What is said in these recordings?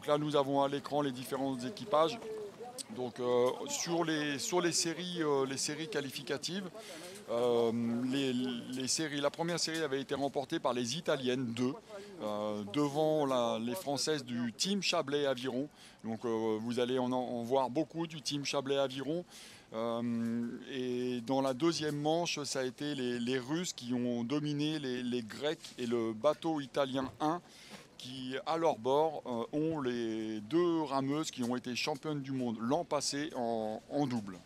là, nous avons à l'écran les différents équipages. Donc sur les séries qualificatives, la première série avait été remportée par les Italiennes 2, devant les Françaises du Team Chablais Aviron. Donc vous allez en voir beaucoup du Team Chablais Aviron. Et dans la deuxième manche, ça a été les Russes qui ont dominé les Grecs et le bateau italien 1 qui, à leur bord, ont les deux rameuses qui ont été championnes du monde l'an passé en double.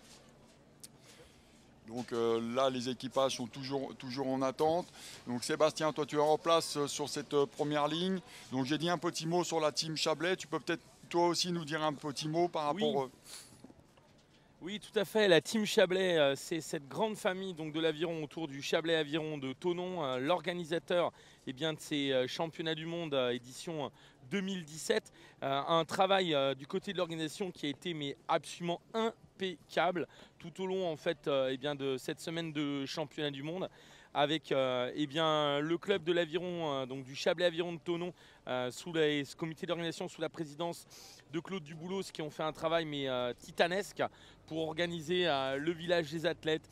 Donc là, les équipages sont toujours en attente. Donc Sébastien, toi tu es en place sur cette première ligne. Donc j'ai dit un petit mot sur la team Chablais. Tu peux peut-être toi aussi nous dire un petit mot par rapport... Oui, tout à fait. La team Chablais, c'est cette grande famille donc, de l'aviron autour du Chablais Aviron de Thonon, l'organisateur de ces championnats du monde édition 2017. Un travail du côté de l'organisation qui a été absolument impeccable tout au long en fait, de cette semaine de championnat du monde avec le club de l'aviron, donc du Chablais Aviron de Thonon, sous le comité d'organisation sous la présidence de Claude Duboulos qui ont fait un travail titanesque pour organiser le village des athlètes,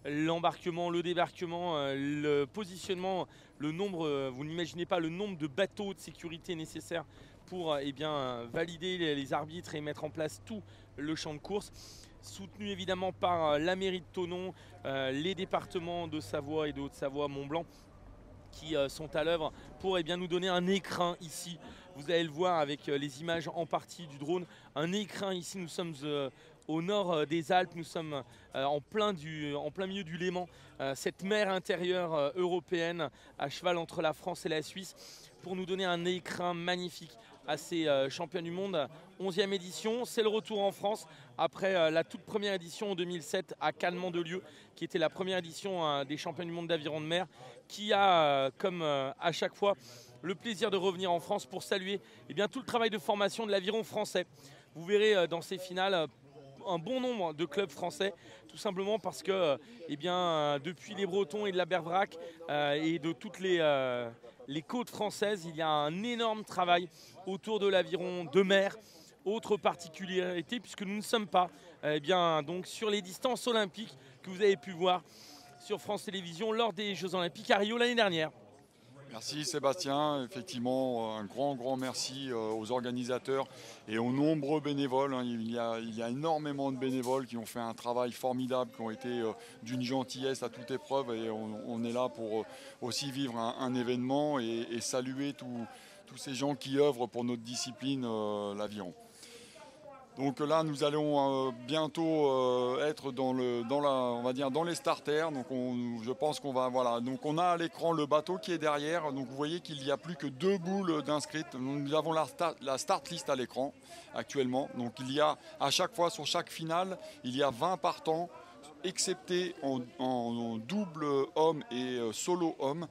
l'embarquement, le débarquement, le positionnement, le nombre, vous n'imaginez pas le nombre de bateaux de sécurité nécessaires pour valider les arbitres et mettre en place tout le champ de course. Soutenu évidemment par la mairie de Thonon, les départements de Savoie et de Haute-Savoie, Mont-Blanc, qui sont à l'œuvre pour nous donner un écrin ici. Vous allez le voir avec les images en partie du drone. Un écrin ici, nous sommes au nord des Alpes, nous sommes en plein milieu du Léman, cette mer intérieure européenne à cheval entre la France et la Suisse, pour nous donner un écrin magnifique à ces champions du monde. 11e édition, c'est le retour en France après la toute première édition en 2007 à Cannes-Mandelieu, qui était la première édition des champions du monde d'aviron de mer, qui a, comme à chaque fois, le plaisir de revenir en France pour saluer tout le travail de formation de l'aviron français. Vous verrez dans ces finales un bon nombre de clubs français, tout simplement parce que depuis les Bretons et de la Berverac et de toutes les côtes françaises, il y a un énorme travail autour de l'aviron de mer. Autre particularité, puisque nous ne sommes pas donc sur les distances olympiques que vous avez pu voir sur France Télévisions lors des Jeux Olympiques à Rio l'année dernière. Merci Sébastien, effectivement un grand merci aux organisateurs et aux nombreux bénévoles. Il y a énormément de bénévoles qui ont fait un travail formidable, qui ont été d'une gentillesse à toute épreuve, et on est là pour aussi vivre un événement et saluer tous ces gens qui œuvrent pour notre discipline, l'aviron. Donc là, nous allons bientôt être dans les starters. Donc je pense qu'on va, voilà. Donc on a à l'écran le bateau qui est derrière. Donc vous voyez qu'il n'y a plus que 2 boules d'inscrites. Nous avons la start list à l'écran actuellement. Donc il y a à chaque fois sur chaque finale, il y a 20 partants, excepté en double homme et solo homme,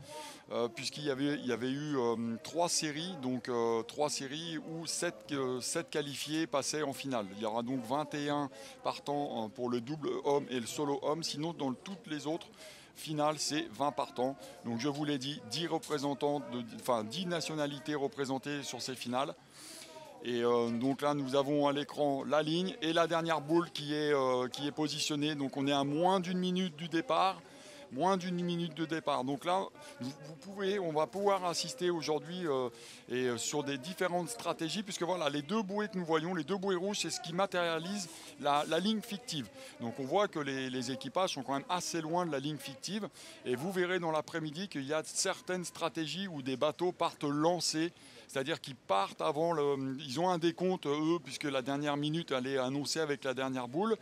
puisqu'il y avait eu 3 séries, donc 3 séries où 7 qualifiés passaient en finale. Il y aura donc 21 partants pour le double homme et le solo homme, sinon dans toutes les autres finales, c'est 20 partants. Donc je vous l'ai dit, 10 nationalités représentées sur ces finales. Et donc là, nous avons à l'écran la ligne et la dernière boule qui est positionnée. Donc on est à moins d'1 minute du départ. Donc là, on va pouvoir assister aujourd'hui sur des différentes stratégies, puisque voilà, les 2 bouées que nous voyons, les 2 bouées rouges, c'est ce qui matérialise la ligne fictive. Donc on voit que les équipages sont quand même assez loin de la ligne fictive. Et vous verrez dans l'après-midi qu'il y a certaines stratégies où des bateaux partent lancés. C'est-à-dire qu'ils partent avant, ils ont un décompte, eux, puisque la dernière minute, elle est annoncée avec la dernière boule.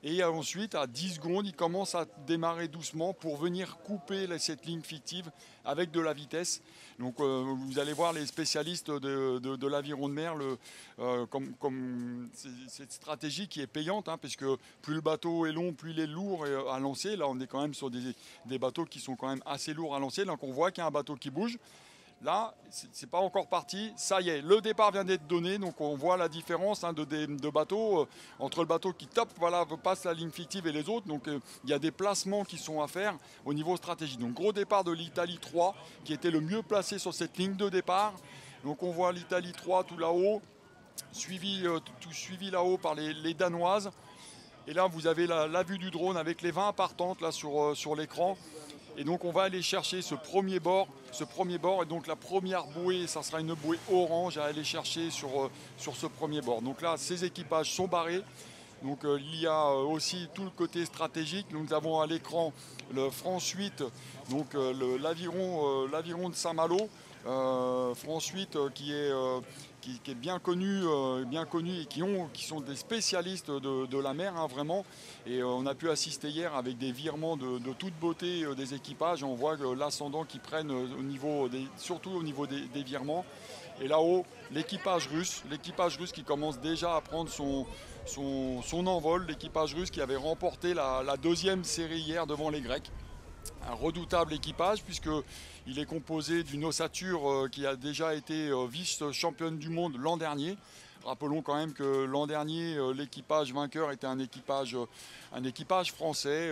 Et ensuite, à 10 secondes, ils commencent à démarrer doucement pour venir couper cette ligne fictive avec de la vitesse. Donc vous allez voir les spécialistes de l'aviron de mer, comme cette stratégie qui est payante, puisque plus le bateau est long, plus il est lourd à lancer. Là, on est quand même sur des bateaux qui sont quand même assez lourds à lancer. Donc on voit qu'il y a un bateau qui bouge. Là, c'est pas encore parti. Ça y est, le départ vient d'être donné. Donc on voit la différence de bateaux entre le bateau qui tape, passe la ligne fictive et les autres. Donc il y a des placements qui sont à faire au niveau stratégique. Donc gros départ de l'Italie 3 qui était le mieux placé sur cette ligne de départ. Donc on voit l'Italie 3 tout là-haut. suivi là-haut par les Danoises. Et là, vous avez la vue du drone avec les 20 partantes là sur l'écran. Et donc, on va aller chercher ce premier bord. Et donc, la première bouée, ça sera une bouée orange à aller chercher sur ce premier bord. Donc là, ces équipages sont barrés. Donc il y a aussi tout le côté stratégique. Nous avons à l'écran le France 8, donc l'aviron de Saint-Malo. France 8 qui est bien connu et qui sont des spécialistes de la mer, hein, vraiment. Et on a pu assister hier avec des virements de toute beauté des équipages. On voit l'ascendant qu'ils prennent surtout au niveau des virements. Et là-haut, l'équipage russe qui commence déjà à prendre son envol, l'équipage russe qui avait remporté la deuxième série hier devant les Grecs. Un redoutable équipage puisqu'il est composé d'une ossature qui a déjà été vice-championne du monde l'an dernier. Rappelons quand même que l'an dernier, l'équipage vainqueur était un équipage français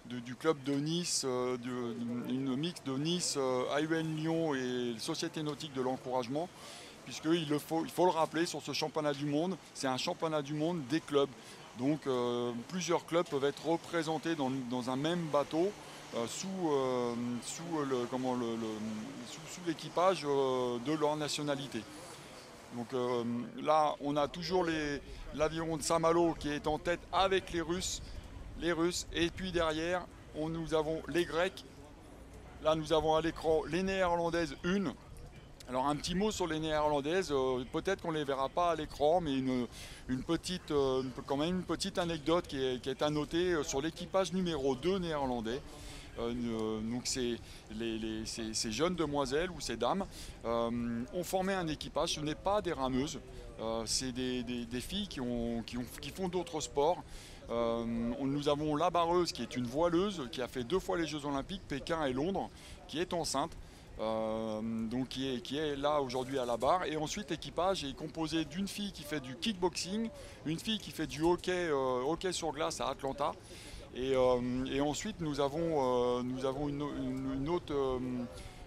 du club de Nice, une mix de Nice, AUN Lyon et Société Nautique de l'Encouragement. Puisqu'il faut le rappeler, sur ce championnat du monde, c'est un championnat du monde des clubs. Donc plusieurs clubs peuvent être représentés dans un même bateau sous l'équipage de leur nationalité. Donc là, on a toujours l'aviron de Saint-Malo qui est en tête avec les Russes. Et puis derrière, nous avons les Grecs. Là, nous avons à l'écran les Néerlandaises 1. Alors un petit mot sur les Néerlandaises, peut-être qu'on ne les verra pas à l'écran, mais quand même une petite anecdote qui est à noter sur l'équipage numéro 2 néerlandais. Donc ces jeunes demoiselles ou ces dames ont formé un équipage. Ce n'est pas des rameuses, c'est des filles qui font d'autres sports. Nous avons la barreuse qui est une voileuse qui a fait 2 fois les Jeux Olympiques, Pékin et Londres, qui est enceinte. Donc qui est là aujourd'hui à la barre. Et ensuite l'équipage est composé d'une fille qui fait du kickboxing, une fille qui fait du hockey sur glace à Atlanta. Et ensuite nous avons une autre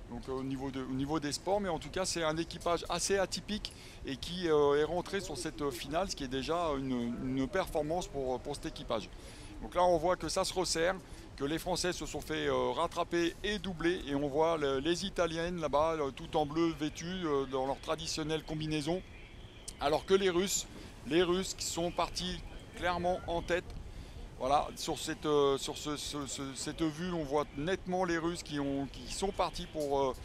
donc au niveau des sports, mais en tout cas c'est un équipage assez atypique et qui est rentré sur cette finale, ce qui est déjà une performance pour cet équipage. Donc là on voit que ça se resserre, que les Français se sont fait rattraper et doubler, et on voit les Italiennes là-bas, tout en bleu vêtues dans leur traditionnelle combinaison, alors que les Russes qui sont partis clairement en tête. Voilà, sur cette vue, on voit nettement les Russes qui sont partis pour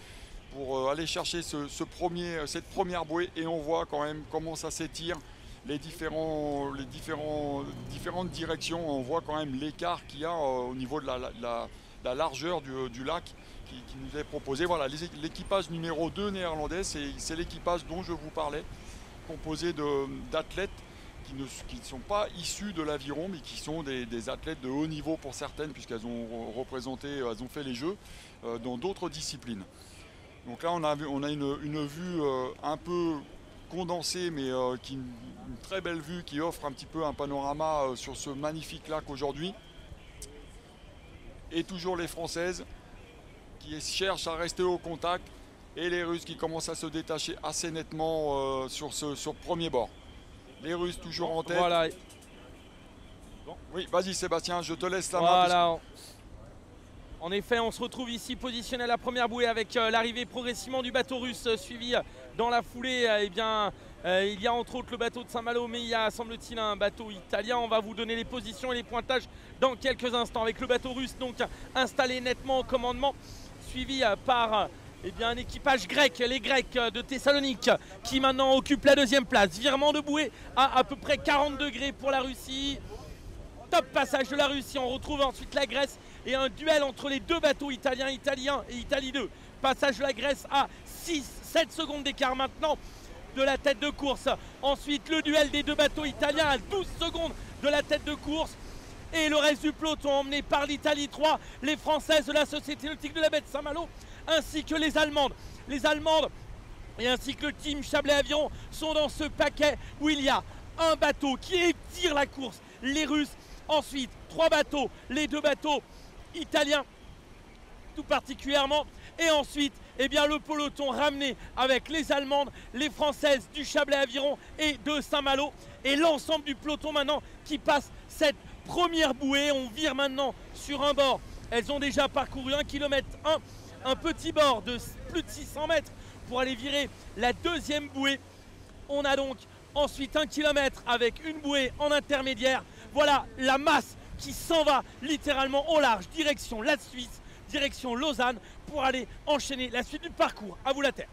aller chercher cette première bouée, et on voit quand même comment ça s'étire. Les différentes directions, on voit quand même l'écart qu'il y a au niveau de la largeur du lac qui nous est proposé. Voilà, l'équipage numéro 2 néerlandais, c'est l'équipage dont je vous parlais, composé d'athlètes qui ne sont pas issus de l'aviron, mais qui sont des athlètes de haut niveau pour certaines, puisqu'elles ont fait les Jeux dans d'autres disciplines. Donc là, on a une vue un peu condensée, mais une très belle vue qui offre un petit peu un panorama sur ce magnifique lac aujourd'hui. Et toujours les Françaises qui cherchent à rester au contact, et les Russes qui commencent à se détacher assez nettement sur ce premier bord. Les Russes toujours en tête. Voilà. Oui, vas-y Sébastien, je te laisse la main. Voilà. En effet, on se retrouve ici positionné à la première bouée avec l'arrivée progressivement du bateau russe, suivi dans la foulée. Il y a entre autres le bateau de Saint-Malo, mais il y a, semble-t-il, un bateau italien. On va vous donner les positions et les pointages dans quelques instants, avec le bateau russe donc installé nettement au commandement, suivi par un équipage grec, les Grecs de Thessalonique, qui maintenant occupent la deuxième place. Virement de bouée à peu près 40 degrés pour la Russie. Top passage de la Russie. On retrouve ensuite la Grèce et un duel entre les deux bateaux italiens et Italie 2. Passage de la Grèce à 6-7 secondes d'écart maintenant de la tête de course. Ensuite le duel des deux bateaux italiens à 12 secondes de la tête de course. Et le reste du peloton emmené par l'Italie 3, les Françaises de la Société Nautique de la Baie de Saint-Malo, ainsi que les Allemandes. Les Allemandes et ainsi que le team Chablais Aviron sont dans ce paquet où il y a un bateau qui étire la course, les Russes. Ensuite, 3 bateaux, les 2 bateaux italiens tout particulièrement. Et ensuite, eh bien, le peloton ramené avec les Allemandes, les Françaises du Chablais-Aviron et de Saint-Malo. Et l'ensemble du peloton maintenant qui passe cette première bouée. On vire maintenant sur un bord. Elles ont déjà parcouru 1 km, un petit bord de plus de 600 mètres pour aller virer la deuxième bouée. On a donc ensuite 1 km avec une bouée en intermédiaire. Voilà la masse qui s'en va littéralement au large, direction la Suisse, direction Lausanne, pour aller enchaîner la suite du parcours. À vous la terre.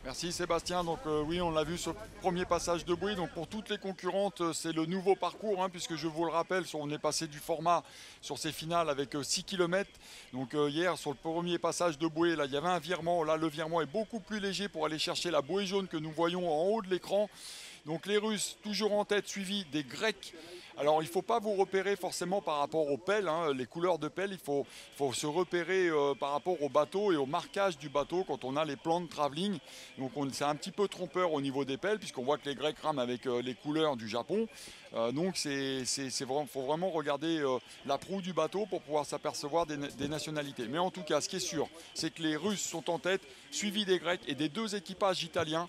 Merci Sébastien. Donc oui, on l'a vu sur le premier passage de bouée. Donc pour toutes les concurrentes, c'est le nouveau parcours, puisque je vous le rappelle, on est passé du format sur ces finales avec 6 km. Donc hier, sur le premier passage de bouée, là, il y avait un virement. Là, le virement est beaucoup plus léger pour aller chercher la bouée jaune que nous voyons en haut de l'écran. Donc les Russes toujours en tête, suivis des Grecs. Alors il ne faut pas vous repérer forcément par rapport aux pelles, les couleurs de pelles, il faut se repérer par rapport au bateau et au marquage du bateau quand on a les plans de travelling. Donc c'est un petit peu trompeur au niveau des pelles puisqu'on voit que les Grecs rament avec les couleurs du Japon. Donc faut vraiment regarder la proue du bateau pour pouvoir s'apercevoir des nationalités. Mais en tout cas, ce qui est sûr, c'est que les Russes sont en tête, suivis des Grecs et des deux équipages italiens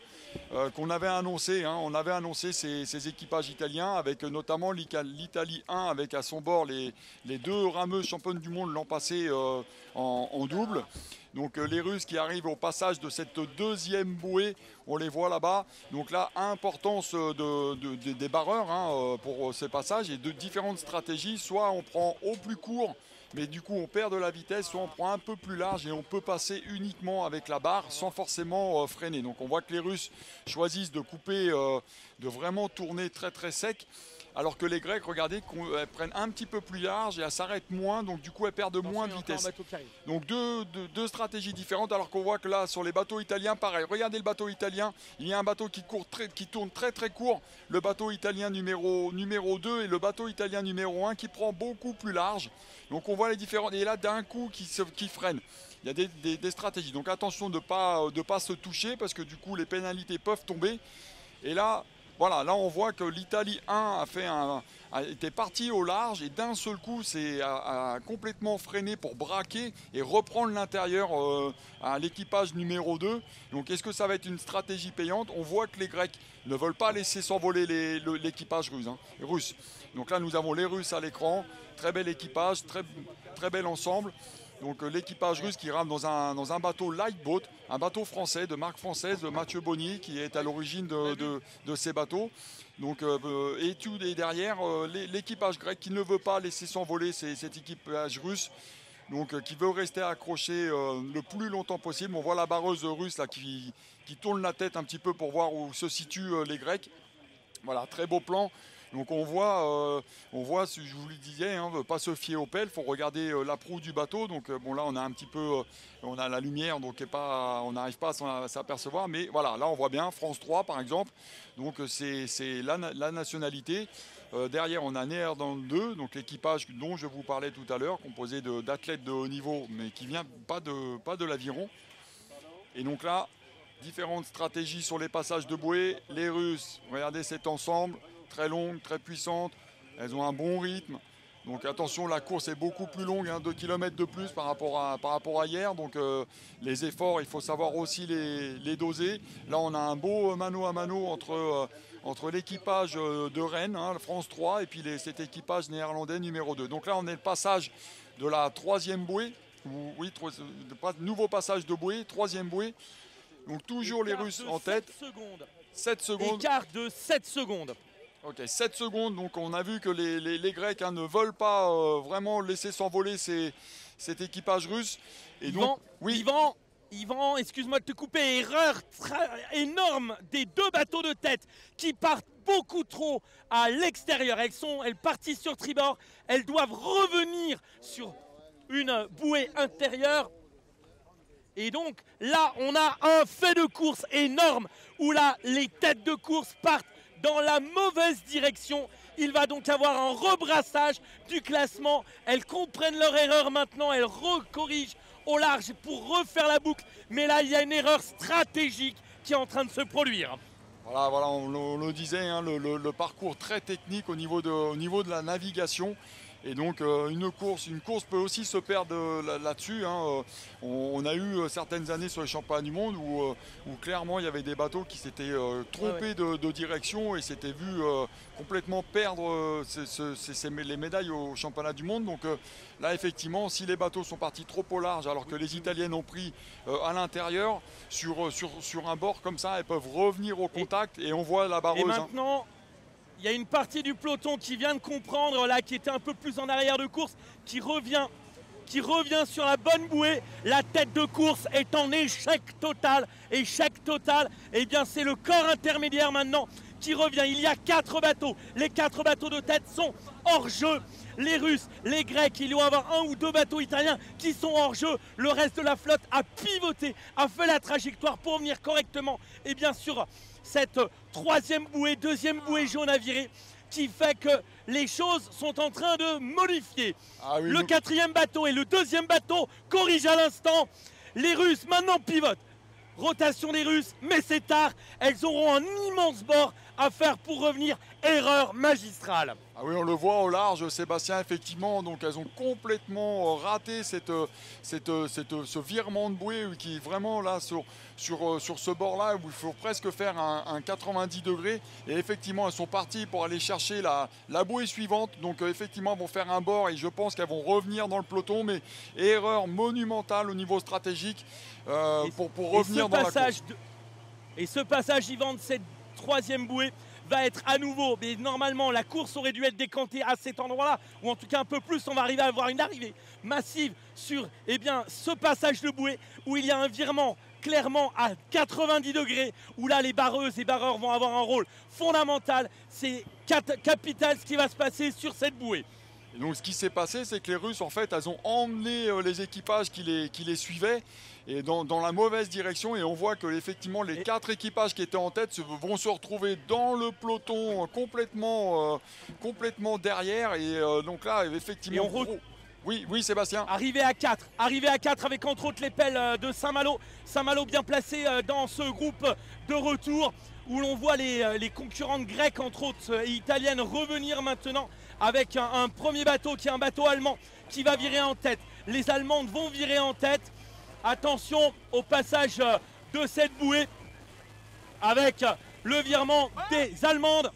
qu'on avait annoncé. On avait annoncé ces équipages italiens avec notamment l'Italie 1 avec à son bord les deux rameuses championnes du monde l'an passé en double. Donc les Russes qui arrivent au passage de cette deuxième bouée, on les voit là-bas. Donc là, importance des barreurs pour ces passages et de différentes stratégies. Soit on prend au plus court, mais du coup on perd de la vitesse, soit on prend un peu plus large et on peut passer uniquement avec la barre sans forcément freiner. Donc on voit que les Russes choisissent de couper, de vraiment tourner très très sec. Alors que les Grecs, regardez, elles prennent un petit peu plus large et elles s'arrêtent moins, donc du coup elles perdent moins de vitesse. Donc deux stratégies différentes, alors qu'on voit que là sur les bateaux italiens, pareil. Regardez le bateau italien, il y a un bateau qui tourne très très court, le bateau italien numéro 2 et le bateau italien numéro 1 qui prend beaucoup plus large. Donc on voit les différents, et là d'un coup qui freine. Il y a des stratégies, donc attention de ne pas se toucher parce que du coup les pénalités peuvent tomber. Et là, voilà, là on voit que l'Italie 1 était parti au large et d'un seul coup a complètement freiné pour braquer et reprendre l'intérieur à l'équipage numéro 2. Donc est-ce que ça va être une stratégie payante? On voit que les Grecs ne veulent pas laisser s'envoler l'équipage russe. Donc là nous avons les Russes à l'écran, très bel équipage, très bel ensemble. Donc l'équipage russe qui rame dans un bateau lightboat, un bateau français de marque française de Mathieu Bonnier qui est à l'origine de ces bateaux. Donc, et derrière l'équipage grec qui ne veut pas laisser s'envoler cet équipage russe, donc qui veut rester accroché le plus longtemps possible. On voit la barreuse russe là, qui tourne la tête un petit peu pour voir où se situent les Grecs. Voilà, très beau plan. Donc on voit, je vous le disais, ne pas se fier aux pelles, il faut regarder la proue du bateau. Donc bon là on a un petit peu, on a la lumière, donc on n'arrive pas à s'apercevoir. Mais voilà, là on voit bien France 3 par exemple. Donc c'est la nationalité. Derrière on a Néerlande 2, donc l'équipage dont je vous parlais tout à l'heure, composé d'athlètes de haut niveau, mais qui vient pas de l'aviron. Et donc là, différentes stratégies sur les passages de bouée. Les Russes, regardez cet ensemble. Très longue, très puissante, elles ont un bon rythme. Donc attention, la course est beaucoup plus longue, 2 km de plus par rapport à hier. Donc les efforts, il faut savoir aussi les doser. Là, on a un beau mano à mano entre l'équipage de Rennes, France 3, et puis cet équipage néerlandais numéro 2. Donc là, on est le passage de la troisième bouée. Oui, nouveau passage de bouée, troisième bouée. Donc toujours les Russes en tête. 7 secondes. Écart de 7 secondes. Ok, 7 secondes, donc on a vu que les Grecs ne veulent pas vraiment laisser s'envoler cet équipage russe. Et donc, Yvan, excuse-moi de te couper, erreur énorme des deux bateaux de tête qui partent beaucoup trop à l'extérieur. Elles partent sur tribord, elles doivent revenir sur une bouée intérieure. Et donc là, on a un fait de course énorme où là, les têtes de course partent dans la mauvaise direction. Il va donc avoir un rebrassage du classement. Elles comprennent leur erreur maintenant, elles recorrigent au large pour refaire la boucle. Mais là, il y a une erreur stratégique qui est en train de se produire. Voilà, on le disait, le parcours très technique au niveau de la navigation. Et donc une course peut aussi se perdre là-dessus. Hein. On a eu certaines années sur les championnats du monde où clairement il y avait des bateaux qui s'étaient trompés de direction et s'étaient vus complètement perdre les médailles au championnat du monde. Donc là effectivement, si les bateaux sont partis trop au large alors que les Italiennes ont pris à l'intérieur, sur un bord comme ça, elles peuvent revenir au contact et on voit la barreuse. Et maintenant, il y a une partie du peloton qui vient de comprendre, là, qui était un peu plus en arrière de course, qui revient sur la bonne bouée. La tête de course est en échec total. Échec total. Eh bien, c'est le corps intermédiaire maintenant qui revient. Il y a 4 bateaux. Les 4 bateaux de tête sont hors jeu. Les Russes, les Grecs, il doit y avoir 1 ou 2 bateaux italiens qui sont hors jeu. Le reste de la flotte a pivoté, a fait la trajectoire pour venir correctement. Et bien sûr, cette 3e bouée, 2e bouée jaune à virer, qui fait que les choses sont en train de modifier. Le 4e bateau et le 2e bateau corrigent à l'instant. Les Russes maintenant pivotent. Rotation des Russes, mais c'est tard. Elles auront un immense bord à faire pour revenir. Erreur magistrale. Ah oui, on le voit au large, Sébastien, effectivement. Donc elles ont complètement raté ce virement de bouée qui est vraiment là sur ce bord-là où il faut presque faire un 90 degrés. Et effectivement, elles sont parties pour aller chercher la bouée suivante. Donc effectivement, elles vont faire un bord et je pense qu'elles vont revenir dans le peloton. Mais erreur monumentale au niveau stratégique pour revenir dans la course. Et ce passage, Yvan, de cette 3e bouée va être à nouveau, mais normalement la course aurait dû être décantée à cet endroit-là, ou en tout cas un peu plus. On va arriver à avoir une arrivée massive sur ce passage de bouée où il y a un virement clairement à 90 degrés, où là les barreuses et barreurs vont avoir un rôle fondamental. C'est capital ce qui va se passer sur cette bouée. Et donc ce qui s'est passé, c'est que les Russes, en fait, elles ont emmené les équipages qui les suivaient et dans la mauvaise direction. Et on voit que effectivement les 4 équipages qui étaient en tête vont se retrouver dans le peloton complètement derrière. Et donc là, effectivement... Oui, Sébastien. Arrivé à 4 avec entre autres les pelles de Saint-Malo. Saint-Malo bien placé dans ce groupe de retour où l'on voit les concurrentes grecques, entre autres, et italiennes revenir maintenant avec un premier bateau qui est un bateau allemand qui va virer en tête. Les Allemandes vont virer en tête. Attention au passage de cette bouée avec le virement des Allemandes.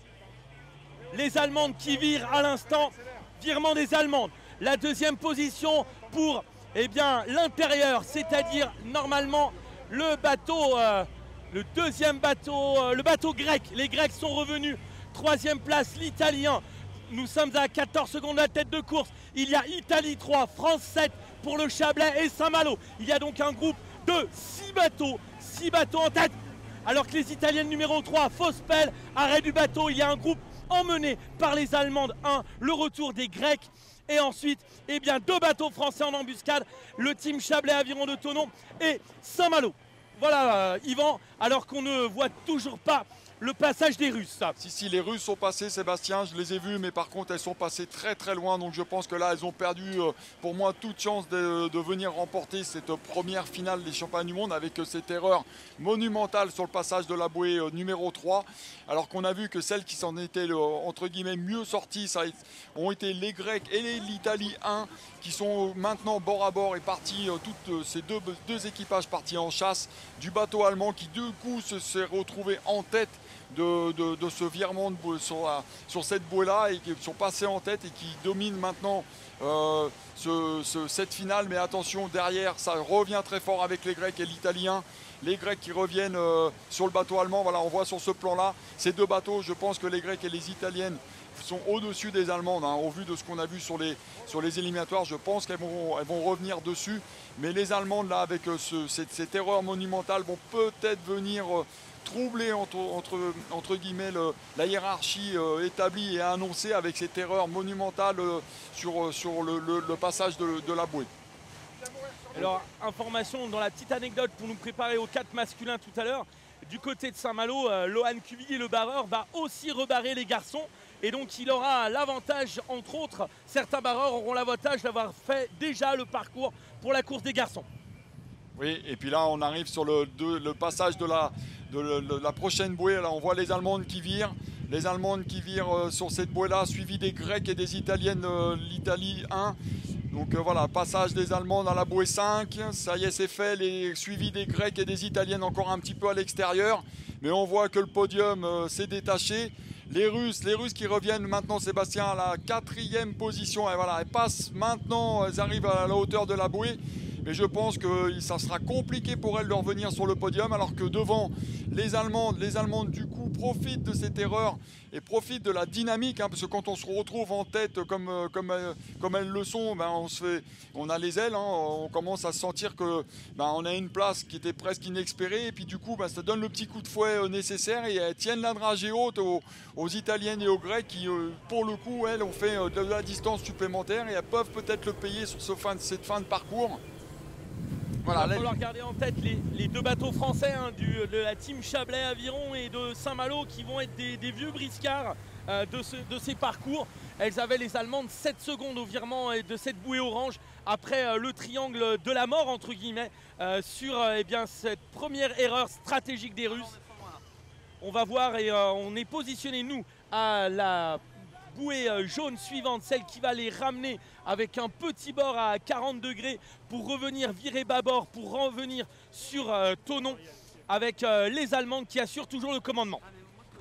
Les Allemandes qui virent à l'instant. Virement des Allemandes. La 2e position pour l'intérieur, c'est-à-dire normalement le bateau, le 2e bateau, le bateau grec. Les Grecs sont revenus. 3e place, l'Italien. Nous sommes à 14 secondes de la tête de course. Il y a Italie 3, France 7 pour le Chablais et Saint-Malo. Il y a donc un groupe de 6 bateaux en tête. Alors que les Italiennes numéro 3, fausse pelle, arrêt du bateau. Il y a un groupe emmené par les Allemandes 1, le retour des Grecs. Et ensuite, 2 bateaux français en embuscade. Le team Chablais Aviron de Thonon et Saint-Malo. Voilà, Yvan, alors qu'on ne voit toujours pas le passage des Russes. Si, les Russes sont passés, Sébastien, je les ai vus, mais par contre elles sont passées très très loin, donc je pense que là elles ont perdu pour moi toute chance de venir remporter cette première finale des championnats du monde avec cette erreur monumentale sur le passage de la bouée numéro 3, alors qu'on a vu que celles qui s'en étaient entre guillemets mieux sorties ont été les Grecs et l'Italie 1 qui sont maintenant bord à bord et partis, toutes ces deux équipages partis en chasse du bateau allemand qui du coup s'est retrouvé en tête de ce virement sur cette bouée-là et qui sont passés en tête et qui dominent maintenant cette finale. Mais attention, derrière, ça revient très fort avec les Grecs et l'Italien. Les Grecs qui reviennent sur le bateau allemand. Voilà, on voit sur ce plan-là, ces 2 bateaux, je pense que les Grecs et les Italiennes sont au-dessus des Allemandes. Au vu de ce qu'on a vu sur les éliminatoires, je pense qu'elles vont revenir dessus. Mais les Allemandes, là, avec cette erreur monumentale, vont peut-être venir troubler entre guillemets la hiérarchie établie et annoncée avec cette erreur monumentale sur le passage de la bouée. Alors, information dans la petite anecdote pour nous préparer aux 4 masculins tout à l'heure. Du côté de Saint-Malo, Lohan Cuvillier, le barreur, va aussi rebarrer les garçons. Et donc il aura l'avantage, entre autres, certains barreurs auront l'avantage d'avoir fait déjà le parcours pour la course des garçons. Oui, et puis là on arrive sur le passage de la prochaine bouée. Là on voit les Allemandes qui virent Les Allemandes qui virent sur cette bouée-là, suivi des Grecs et des Italiennes, l'Italie 1. Donc voilà, passage des Allemandes à la bouée 5, ça y est c'est fait, les suivis des Grecs et des Italiennes encore un petit peu à l'extérieur, mais on voit que le podium s'est détaché. Les Russes qui reviennent maintenant, Sébastien, à la 4e position, et voilà, elles passent maintenant, elles arrivent à la hauteur de la bouée, mais je pense que ça sera compliqué pour elles de revenir sur le podium, alors que devant les Allemandes du coup profitent de cette erreur et profitent de la dynamique, hein, parce que quand on se retrouve en tête comme elles le sont, ben on a les ailes, hein, on commence à sentir que on a une place qui était presque inespérée, et puis du coup ça donne le petit coup de fouet nécessaire, et elles tiennent la dragée haute aux Italiennes et aux Grecs qui pour le coup elles ont fait de la distance supplémentaire, et elles peuvent peut-être le payer sur cette fin de parcours. Voilà, il va falloir garder en tête les deux bateaux français, hein, de la team Chablais Aviron et de Saint-Malo, qui vont être des vieux briscards de ces parcours. Elles avaient, les Allemandes, 7 secondes au virement de cette bouée orange après le triangle de la mort entre guillemets sur cette première erreur stratégique des Russes. On va voir, et on est positionné nous à la bouée jaune suivante, celle qui va les ramener avec un petit bord à 40 degrés pour revenir virer bâbord, pour revenir sur Thonon, avec les Allemandes qui assurent toujours le commandement.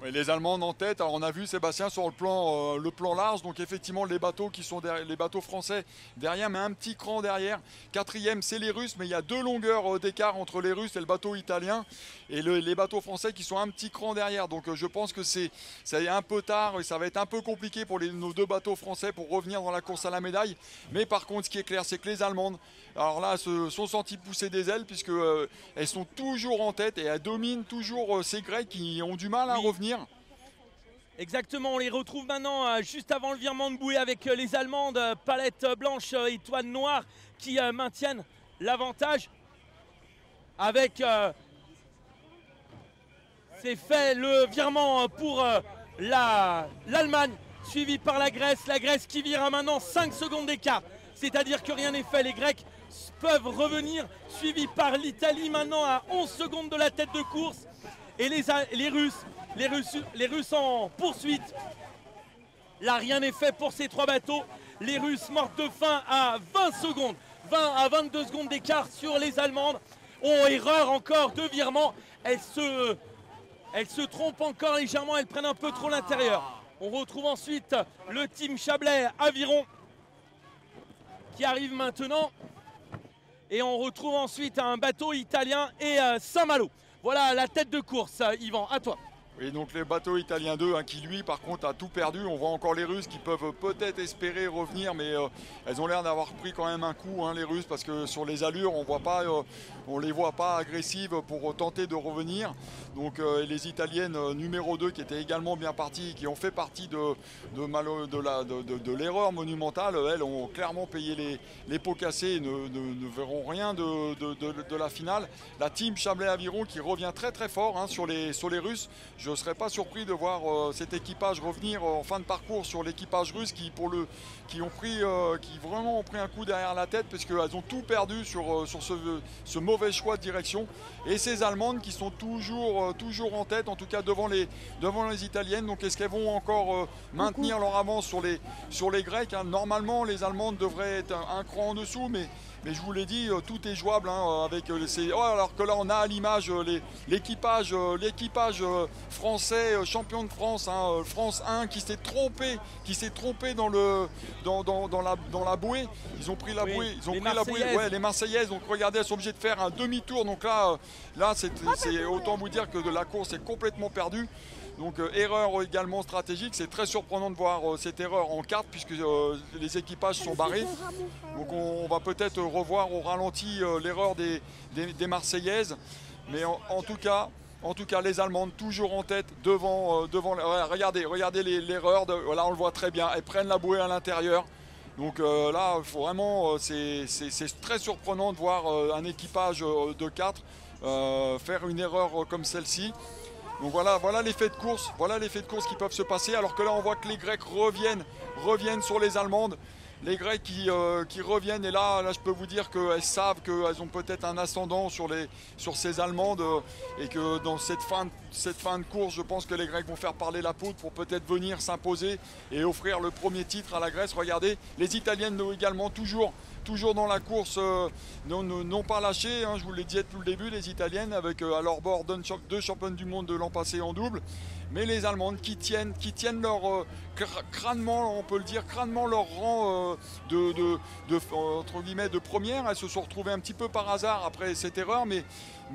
Oui, les Allemandes en tête. Alors on a vu, Sébastien, sur le plan large, donc effectivement les bateaux qui sont derrière, les bateaux français derrière, mais un petit cran derrière. 4e, c'est les Russes, mais il y a 2 longueurs d'écart entre les Russes et le bateau italien, et les bateaux français qui sont un petit cran derrière. Donc je pense que ça est un peu tard et ça va être un peu compliqué pour nos 2 bateaux français pour revenir dans la course à la médaille. Mais par contre, ce qui est clair, c'est que les Allemandes, alors là, se sont senties pousser des ailes, puisque elles sont toujours en tête et elles dominent toujours ces Grecs qui ont du mal à revenir. Exactement, on les retrouve maintenant juste avant le virement de bouée avec les Allemandes, palette blanche, étoile noire, qui maintiennent l'avantage. Avec, c'est fait le virement pour l'Allemagne, suivi par la Grèce qui vire à maintenant 5 secondes d'écart. C'est-à-dire que rien n'est fait, les Grecs peuvent revenir, suivi par l'Italie maintenant à 11 secondes de la tête de course. Et les Russes en poursuite. Là, rien n'est fait pour ces 3 bateaux. Les Russes mortes de faim à 20 secondes, 20 à 22 secondes d'écart sur les Allemandes. Oh, erreur encore de virement. Elles se trompent encore légèrement, elles prennent un peu trop l'intérieur. On retrouve ensuite le team Chablais Aviron qui arrive maintenant. Et on retrouve ensuite un bateau italien et Saint-Malo. Voilà la tête de course, Yvan, à toi. Et donc les bateaux italiens 2 qui lui par contre a tout perdu. On voit encore les Russes qui peuvent peut-être espérer revenir, mais elles ont l'air d'avoir pris quand même un coup, hein, les Russes, parce que sur les allures on les voit pas agressives pour tenter de revenir. Donc les Italiennes numéro 2 qui étaient également bien parties, qui ont fait partie de l'erreur monumentale, elles ont clairement payé les pots cassés et ne verront rien de la finale. La team Chablais Aviron qui revient très très fort, hein, sur les Russes. Je ne serais pas surpris de voir cet équipage revenir en fin de parcours sur l'équipage russe qui vraiment ont pris un coup derrière la tête, parce qu'elles ont tout perdu sur ce mauvais choix de direction. Et ces Allemandes qui sont toujours en tête, en tout cas devant les Italiennes. Donc est-ce qu'elles vont encore maintenir leur avance sur les Grecs, hein? Normalement les Allemandes devraient être un cran en dessous, mais je vous l'ai dit, tout est jouable, hein, avec alors que là on a à l'image l'équipage français, champion de France, hein, France 1, qui s'est trompé dans la bouée. Ils ont pris la bouée, les Marseillaises. Donc regardez, elles sont obligées de faire un demi-tour. Donc là c'est autant vous dire que la course est complètement perdue. Donc erreur également stratégique. C'est très surprenant de voir cette erreur en carte, puisque les équipages sont barrés. Donc on va peut-être revoir au ralenti l'erreur des Marseillaises. Mais en tout cas les Allemandes toujours en tête devant regardez l'erreur. Voilà, on le voit très bien. Elles prennent la bouée à l'intérieur. Donc là, il faut vraiment, c'est très surprenant de voir un équipage de 4 faire une erreur comme celle-ci. Donc voilà les faits de course qui peuvent se passer, alors que là on voit que les Grecs reviennent sur les Allemandes. Les Grecs qui reviennent, et là je peux vous dire qu'elles savent qu'elles ont peut-être un ascendant sur ces Allemandes et que dans cette fin de course, je pense que les Grecs vont faire parler la poudre pour peut-être venir s'imposer et offrir le premier titre à la Grèce. Regardez, les Italiennes également toujours dans la course, n'ont pas lâché, hein, je vous l'ai dit depuis le début, les Italiennes avec à leur bord deux championnes du monde de l'an passé en double. Mais les Allemandes qui tiennent leur crânement, on peut le dire, crânement leur rang entre guillemets de première. Elles se sont retrouvées un petit peu par hasard après cette erreur, mais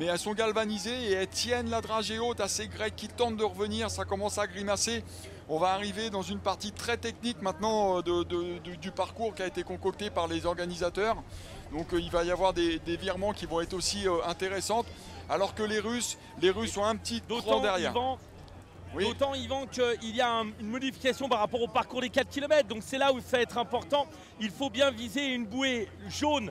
elles sont galvanisées et elles tiennent la dragée haute à ces Grecs qui tentent de revenir. Ça commence à grimacer. On va arriver dans une partie très technique maintenant du parcours qui a été concocté par les organisateurs. Donc il va y avoir des virements qui vont être aussi intéressants. Alors que les Russes sont un petit cran derrière. Oui. D'autant, Yvan, qu'il y a une modification par rapport au parcours des 4 km. Donc c'est là où ça va être important. Il faut bien viser une bouée jaune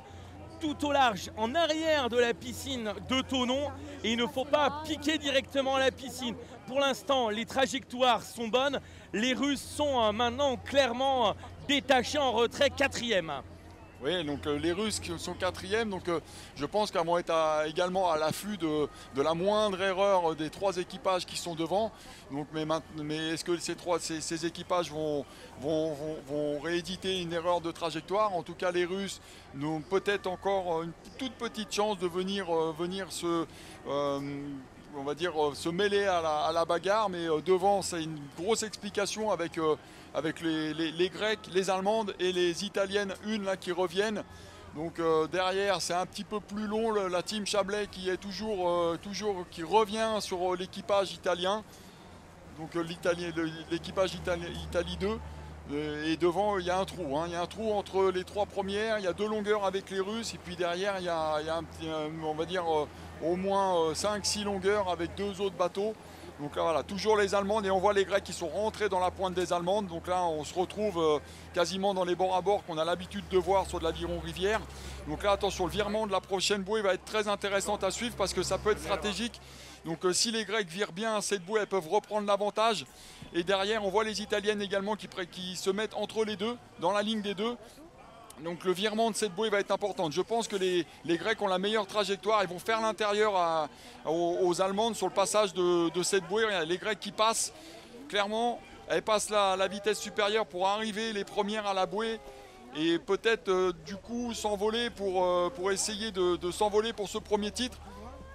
tout au large, en arrière de la piscine de Thonon. Et il ne faut pas piquer directement à la piscine. Pour l'instant, les trajectoires sont bonnes. Les Russes sont maintenant clairement détachés en retrait 4e. Oui, donc les Russes qui sont 4e, donc je pense qu'elles vont être également à l'affût de la moindre erreur des 3 équipages qui sont devant. Donc, mais est-ce que ces équipages vont rééditer une erreur de trajectoire? En tout cas, les Russes ont peut-être encore une toute petite chance de venir on va dire, se mêler à la bagarre, mais devant, c'est une grosse explication avec les Grecs, les Allemandes et les Italiennes, une là qui reviennent. Donc derrière, c'est un petit peu plus long, la team Chablais qui est toujours qui revient sur l'équipage italien. Donc l'équipage Italie 2. Et devant, il y a un trou. Il y a un trou entre les 3 premières. Il y a 2 longueurs avec les Russes. Et puis derrière, il y a on va dire, au moins 5-6 longueurs avec 2 autres bateaux. Donc là, voilà, toujours les Allemandes. Et on voit les Grecs qui sont rentrés dans la pointe des Allemandes. Donc là, on se retrouve quasiment dans les bords à bord qu'on a l'habitude de voir sur de l'aviron rivière. Donc là, attention, le virement de la prochaine bouée va être très intéressant à suivre parce que ça peut être stratégique. Donc si les Grecs virent bien cette bouée, elles peuvent reprendre l'avantage. Et derrière, on voit les Italiennes également qui se mettent entre les deux, dans la ligne des deux. Donc le virement de cette bouée va être important. Je pense que les Grecs ont la meilleure trajectoire. Ils vont faire l'intérieur aux Allemandes sur le passage de cette bouée. Les Grecs qui passent, clairement, elles passent la vitesse supérieure pour arriver les premières à la bouée. Et peut-être du coup s'envoler pour essayer de s'envoler pour ce premier titre.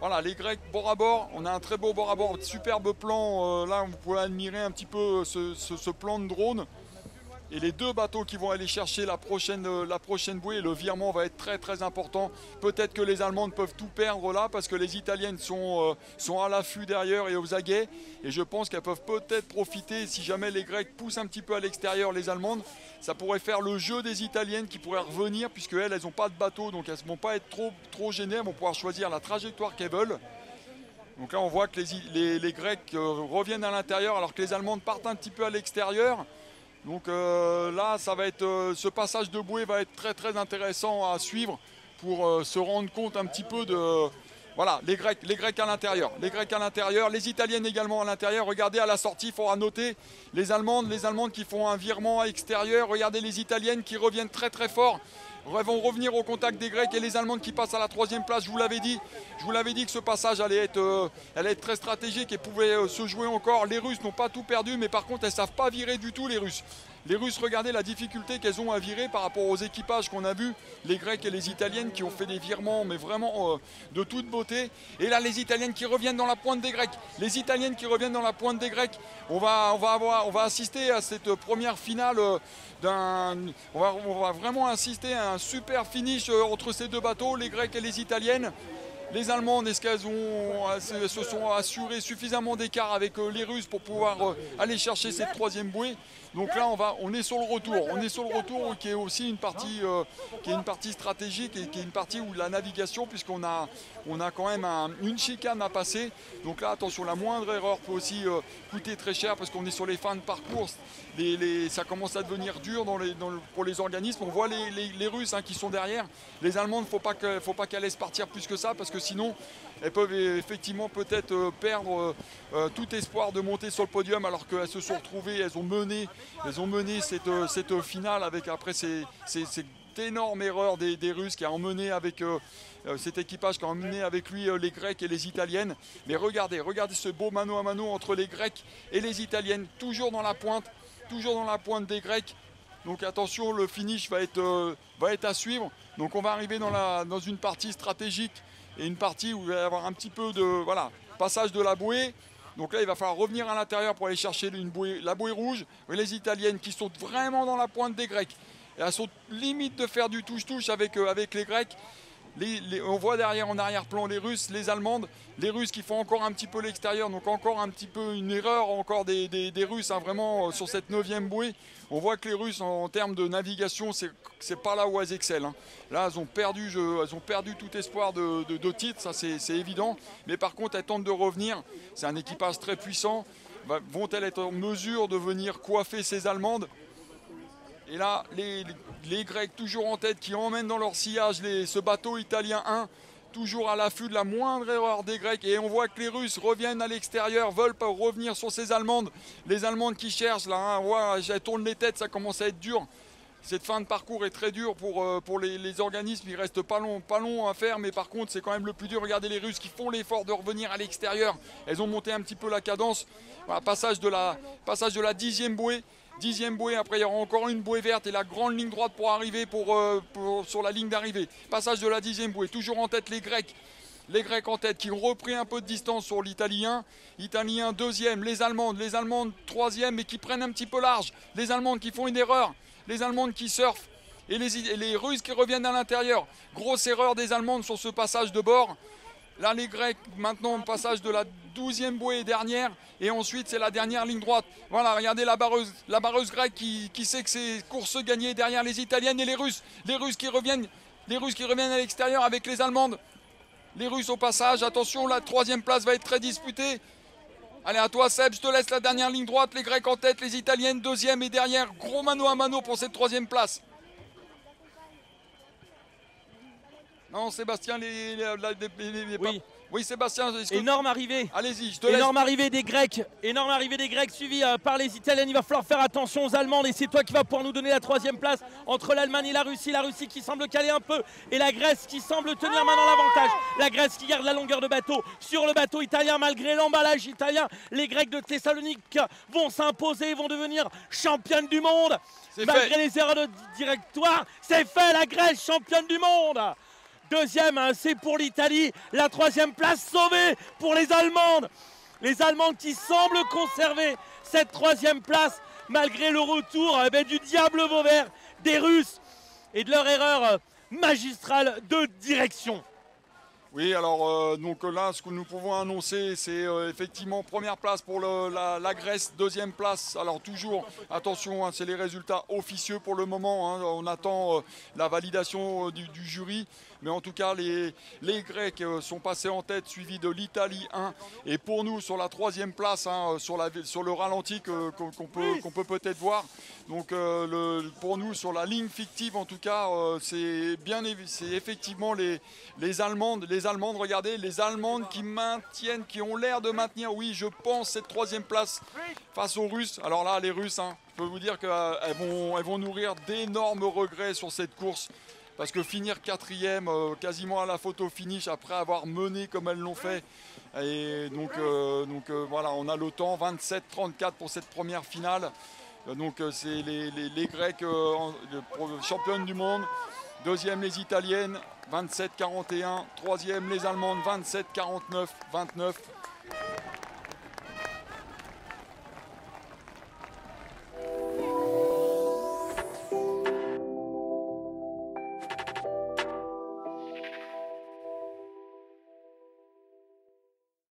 Voilà, les Grecs bord à bord, on a un très beau bord à bord, superbe plan. Là, vous pouvez admirer un petit peu ce plan de drone. Et les 2 bateaux qui vont aller chercher la prochaine bouée, le virement va être très très important. Peut-être que les Allemandes peuvent tout perdre là parce que les Italiennes sont à l'affût derrière et aux aguets. Et je pense qu'elles peuvent peut-être profiter si jamais les Grecs poussent un petit peu à l'extérieur les Allemandes. Ça pourrait faire le jeu des Italiennes qui pourraient revenir puisque elles n'ont pas de bateau, donc elles ne vont pas être trop gênées, elles vont pouvoir choisir la trajectoire qu'elles veulent. Donc là on voit que les Grecs reviennent à l'intérieur alors que les Allemandes partent un petit peu à l'extérieur. Donc là, ça va être, ce passage de bouée va être très très intéressant à suivre pour se rendre compte un petit peu de... Voilà, les Grecs à l'intérieur, les Italiennes également à l'intérieur. Regardez à la sortie, il faudra noter les Allemandes qui font un virement à l'extérieur. Regardez les Italiennes qui reviennent très très fort. Vont revenir au contact des Grecs et les Allemandes qui passent à la 3e place. Je vous l'avais dit que ce passage allait être très stratégique et pouvait se jouer encore. Les Russes n'ont pas tout perdu, mais par contre, elles ne savent pas virer du tout, les Russes. Les Russes, regardez la difficulté qu'elles ont à virer par rapport aux équipages qu'on a vus, les Grecs et les Italiennes qui ont fait des virements, mais vraiment de toute beauté. Et là, les Italiennes qui reviennent dans la pointe des Grecs. On va assister à cette première finale on va vraiment assister à un super finish entre ces 2 bateaux, les Grecs et les Italiennes. Les Allemandes, est-ce qu'elles se sont assurées suffisamment d'écart avec les Russes pour pouvoir aller chercher cette 3e bouée? Donc là, on est sur le retour. Qui est aussi une partie stratégique et qui est une partie où la navigation, puisqu'on a quand même une chicane à passer. Donc là, attention, la moindre erreur peut aussi coûter très cher parce qu'on est sur les fins de parcours. Ça commence à devenir dur pour les organismes. On voit les Russes qui sont derrière. Les Allemandes, il ne faut pas qu'elles laissent partir plus que ça parce que sinon elles peuvent effectivement peut-être perdre tout espoir de monter sur le podium, alors qu'elles se sont retrouvées, elles ont mené cette finale avec après cette énorme erreur des Russes qui a emmené avec cet équipage qui a emmené avec lui les Grecs et les Italiennes. Mais regardez ce beau mano à mano entre les Grecs et les Italiennes, toujours dans la pointe des Grecs. Donc attention, le finish va être à suivre. Donc on va arriver dans une partie stratégique et une partie où il va y avoir un petit peu de passage de la bouée. Donc là, il va falloir revenir à l'intérieur pour aller chercher la bouée rouge. Et les Italiennes qui sont vraiment dans la pointe des Grecs. Et elles sont limite de faire du touche-touche avec les Grecs. On voit derrière en arrière-plan les Russes, les Allemandes, les Russes qui font encore un petit peu l'extérieur, donc encore un petit peu une erreur encore des Russes, hein, vraiment sur cette 9e bouée. On voit que les Russes en termes de navigation, c'est pas là où elles excellent. Hein. Là, elles ont perdu tout espoir de titre, ça c'est évident. Mais par contre, elles tentent de revenir. C'est un équipage très puissant. Vont-elles être en mesure de venir coiffer ces Allemandes ? Et là, les Grecs toujours en tête qui emmènent dans leur sillage ce bateau italien 1, toujours à l'affût de la moindre erreur des Grecs. Et on voit que les Russes reviennent à l'extérieur, veulent pas revenir sur ces Allemandes. Les Allemandes qui cherchent, là, hein, ouais, elles tournent les têtes, ça commence à être dur. Cette fin de parcours est très dure pour les organismes, il reste pas long à faire, mais par contre c'est quand même le plus dur. Regardez les Russes qui font l'effort de revenir à l'extérieur. Elles ont monté un petit peu la cadence. Voilà, passage de la 10e bouée. 10e bouée, après il y aura encore une bouée verte et la grande ligne droite pour arriver sur la ligne d'arrivée. Passage de la 10e bouée, toujours en tête les Grecs. Les Grecs en tête qui ont repris un peu de distance sur l'Italien. Italien 2e, les Allemandes 3e mais qui prennent un petit peu large. Les Allemandes qui font une erreur, les Allemandes qui surfent et les Russes qui reviennent à l'intérieur. Grosse erreur des Allemandes sur ce passage de bord. Là les Grecs maintenant passage de la 12e bouée dernière et ensuite c'est la dernière ligne droite. Voilà, regardez la barreuse grecque qui sait que c'est course gagnée derrière les Italiennes et les Russes qui reviennent à l'extérieur avec les Allemandes. Les Russes au passage, attention, la 3e place va être très disputée. Allez, à toi Seb, je te laisse la dernière ligne droite, les Grecs en tête, les Italiennes 2e et derrière, gros mano à mano pour cette 3e place. Non, Sébastien, oui, Sébastien. Énorme arrivée. Allez-y, je te laisse. Énorme arrivée des Grecs. Énorme arrivée des Grecs suivie par les Italiennes. Il va falloir faire attention aux Allemandes et c'est toi qui vas pouvoir nous donner la 3e place entre l'Allemagne et la Russie. La Russie qui semble caler un peu et la Grèce qui semble tenir maintenant l'avantage. La Grèce qui garde la longueur de bateau sur le bateau italien malgré l'emballage italien. Les Grecs de Thessalonique vont s'imposer, vont devenir championnes du monde. Malgré les erreurs de directoire, c'est fait, la Grèce championne du monde. 2e, hein, c'est pour l'Italie. La 3e place sauvée pour les Allemandes. Les Allemandes qui semblent conserver cette 3e place malgré le retour du diable Vauvert des Russes et de leur erreur magistrale de direction. Oui, alors donc là, ce que nous pouvons annoncer, c'est effectivement 1re place pour la Grèce, 2e place. Alors toujours, attention, hein, c'est les résultats officieux pour le moment. Hein, on attend la validation du jury. Mais en tout cas, les Grecs sont passés en tête, suivis de l'Italie 1. Et pour nous, sur la 3e place, hein, sur le ralenti qu'on peut peut-être voir. Donc pour nous, sur la ligne fictive, en tout cas, c'est effectivement les Allemandes. Les Allemandes, regardez, les Allemandes qui ont l'air de maintenir, oui, je pense, cette 3e place face aux Russes. Alors là, les Russes, hein, je peux vous dire qu'elles vont nourrir d'énormes regrets sur cette course. Parce que finir 4e, quasiment à la photo finish, après avoir mené comme elles l'ont fait. Et donc voilà, on a le temps, 27-34 pour cette première finale. Donc c'est les Grecs championnes du monde. 2e les Italiennes, 27-41. 3e les Allemandes, 27-49, 29.